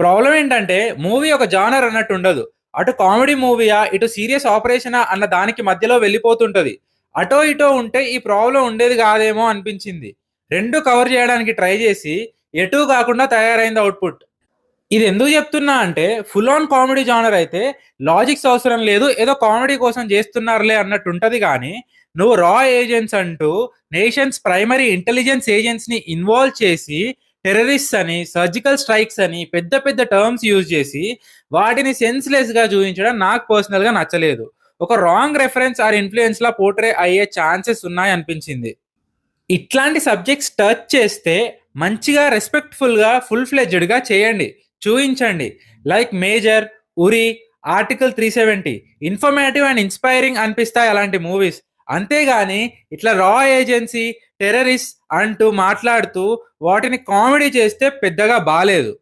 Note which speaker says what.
Speaker 1: Problem ఏంటంటే movie ఒక genre అన్నట్టు ఉండదు. అటు కామెడీ మూవీయా, ఇటు సీరియస్ ఆపరేషనా అన్న దానికి మధ్యలో వెళ్ళిపోతుంటది. అటో ఇటో ఉంటే ఈ ప్రాబ్లమ్ ఉండేది కాదేమో అనిపించింది. 2 కవర్ చేయడానికి ట్రై చేసి ఎటూ కాకుండా తయారైంది అవుట్‌పుట్. ఇది ఎందుకు చెప్తున్నా అంటే ఫుల్ ఆన్ కామెడీ జానర్ అయితే లాజిక్స్ అవసరం లేదు. ఏదో కామెడీ కోసం చేస్తున్నారులే అన్నట్టు ఉంటది గానీ, నువ్వు రా ఏజెంట్స్ అంటూ నేషన్స్ ప్రైమరీ ఇంటెలిజెన్స్ ఏజెంట్స్‌ని ఇన్వాల్వ్ చేసి టెర్రరిస్ట్స్ అని, సర్జికల్ స్ట్రైక్స్ అని పెద్ద పెద్ద టర్మ్స్ యూజ్ చేసి వాటిని సెన్స్‌లెస్‌గా చూయించడం నాకు పర్సనల్‌గా నచ్చలేదు. ఒక రాంగ్ రిఫరెన్స్ ఆర్ ఇన్‌ఫ్లూయెన్స్‌లా పోర్ట్రే అయ్యే ఛాన్సెస్ ఉన్నాయనిపించింది. ఇట్లాంటి సబ్జెక్ట్స్ టచ్ చేస్తే మంచిగా రెస్పెక్ట్‌ఫుల్‌గా, ఫుల్ ఫ్లెడ్జ్డ్‌గా చేయండి. చూయించండి. Like 'Major', 'Uri', 'article 370' informative and inspiring అనిపిస్తాయి అలాంటి మూవీస్. అంతేగాని ఇట్లా రా ఏజెన్సీ, టెర్రరిస్ట్ అంటూ మాట్లాడుతూ వాటిని కామెడీ చేస్తే పెద్దగా బాలేదు.